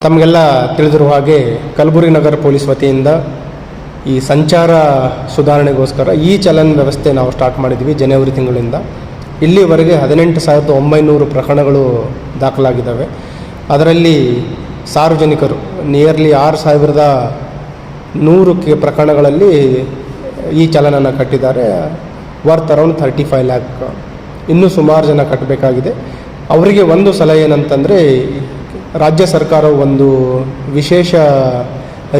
ತಮಗೆಲ್ಲ ತಿಳಿದಿರುವ ಹಾಗೆ ಕಲಬುರಗಿ ನಗರ ಪೊಲೀಸ್ ವತಿಯಿಂದ ಈ ಸಂಚಾರ ಸುಧಾರಣೆಗೋಸ್ಕರ ಈ ಚಲನ್ ವ್ಯವಸ್ಥೆ ನಾವು ಸ್ಟಾರ್ಟ್ ಮಾಡಿದ್ವಿ ಜನವರಿ ತಿಂಗಳಿಂದ. ಇಲ್ಲಿವರೆಗೆ 18,900 ಪ್ರಕರಣಗಳು ದಾಖಲಾಗಿದ್ದಾವೆ. ಅದರಲ್ಲಿ ಸಾರ್ವಜನಿಕರು ನಿಯರ್ಲಿ 6,100 ಪ್ರಕರಣಗಳಲ್ಲಿ ಈ ಚಲನನ್ನು ಕಟ್ಟಿದ್ದಾರೆ. Worth around 35 lac. ಇನ್ನೂ ಸುಮಾರು ಜನ ಕಟ್ಟಬೇಕಾಗಿದೆ. ಅವರಿಗೆ ಒಂದು ಸಲಹೆ ಏನಂತಂದರೆ, ರಾಜ್ಯ ಸರ್ಕಾರವು ಒಂದು ವಿಶೇಷ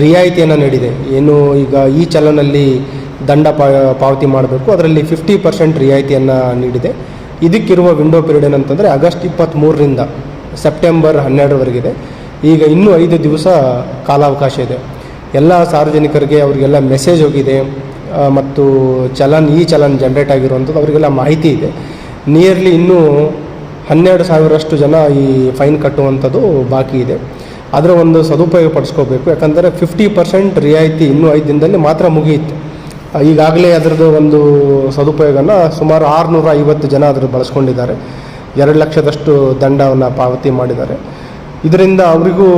ರಿಯಾಯಿತಿಯನ್ನು ನೀಡಿದೆ. ಏನು ಈಗ ಈ ಚಲನಲ್ಲಿ ದಂಡ ಪಾವತಿ ಮಾಡಬೇಕು, ಅದರಲ್ಲಿ 50% ರಿಯಾಯಿತಿಯನ್ನು ನೀಡಿದೆ. ಇದಕ್ಕಿರುವ ವಿಂಡೋ ಪೀರಿಯಡ್ ಏನಂತಂದರೆ ಆಗಸ್ಟ್ 23ರಿಂದ ಸೆಪ್ಟೆಂಬರ್ 12ರವರೆಗಿದೆ. ಈಗ ಇನ್ನೂ 5 ದಿವಸ ಕಾಲಾವಕಾಶ ಇದೆ. ಎಲ್ಲ ಸಾರ್ವಜನಿಕರಿಗೆ ಅವರಿಗೆಲ್ಲ ಮೆಸೇಜ್ ಹೋಗಿದೆ ಮತ್ತು ಈ ಚಲನ್ ಜನ್ರೇಟ್ ಆಗಿರುವಂಥದ್ದು ಅವರಿಗೆಲ್ಲ ಮಾಹಿತಿ ಇದೆ. ನಿಯರ್ಲಿ ಇನ್ನೂ 12,000ರಷ್ಟು ಜನ ಈ ಫೈನ್ ಕಟ್ಟುವಂಥದ್ದು ಬಾಕಿ ಇದೆ. ಅದರ ಒಂದು ಸದುಪಯೋಗ ಪಡಿಸ್ಕೋಬೇಕು. ಯಾಕಂದರೆ 50% ರಿಯಾಯಿತಿ ಇನ್ನೂ 5 ದಿನದಲ್ಲಿ ಮಾತ್ರ ಮುಗಿಯಿತು. ಈಗಾಗಲೇ ಅದರದ್ದು ಒಂದು ಸದುಪಯೋಗನ ಸುಮಾರು 650 ಜನ ಅದನ್ನು ಬಳಸ್ಕೊಂಡಿದ್ದಾರೆ. 2 ಲಕ್ಷದಷ್ಟು ದಂಡವನ್ನು ಪಾವತಿ ಮಾಡಿದ್ದಾರೆ. ಇದರಿಂದ ಅವರಿಗೂ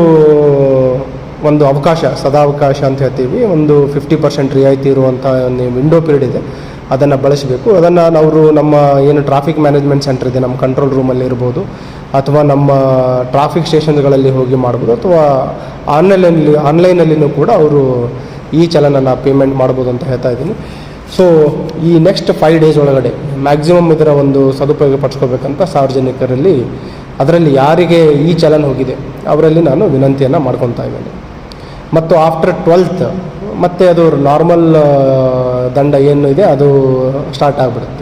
ಒಂದು ಅವಕಾಶ, ಸದಾವಕಾಶ ಅಂತ ಹೇಳ್ತೀವಿ, ಒಂದು 50% ರಿಯಾಯಿತಿ ಇರುವಂಥ ಒಂದು ವಿಂಡೋ ಪೀರಿಯಡ್ ಇದೆ. ಅದನ್ನು ಬಳಸಬೇಕು. ಅದನ್ನು ನಮ್ಮ ಏನು ಟ್ರಾಫಿಕ್ ಮ್ಯಾನೇಜ್ಮೆಂಟ್ ಸೆಂಟರ್ ಇದೆ, ನಮ್ಮ ಕಂಟ್ರೋಲ್ ರೂಮಲ್ಲಿ ಇರ್ಬೋದು, ಅಥವಾ ನಮ್ಮ ಟ್ರಾಫಿಕ್ ಸ್ಟೇಷನ್ಗಳಲ್ಲಿ ಹೋಗಿ ಮಾಡ್ಬೋದು, ಅಥವಾ ಆನ್ಲೈನಲ್ಲಿನೂ ಕೂಡ ಅವರು ಈ ಚಲನನ್ನು ಪೇಮೆಂಟ್ ಮಾಡ್ಬೋದು ಅಂತ ಹೇಳ್ತಾ ಇದ್ದೀನಿ. ಸೊ ಈ ನೆಕ್ಸ್ಟ್ 5 ಡೇಸ್ ಒಳಗಡೆ ಮ್ಯಾಕ್ಸಿಮಮ್ ಇದರ ಒಂದು ಸದುಪಯೋಗ ಪಡಿಸ್ಕೋಬೇಕಂತ ಸಾರ್ವಜನಿಕರಲ್ಲಿ, ಅದರಲ್ಲಿ ಯಾರಿಗೆ ಈ ಚಲನ್ ಹೋಗಿದೆ ಅವರಲ್ಲಿ ನಾನು ವಿನಂತಿಯನ್ನು ಮಾಡ್ಕೊತಾ ಇದ್ದೇನೆ. ಮತ್ತು ಆಫ್ಟರ್ 12th ಮತ್ತೆ ಅದು ನಾರ್ಮಲ್ ದಂಡ ಏನು ಇದೆ ಅದು ಸ್ಟಾರ್ಟ್ ಆಗಿಬಿಡುತ್ತೆ.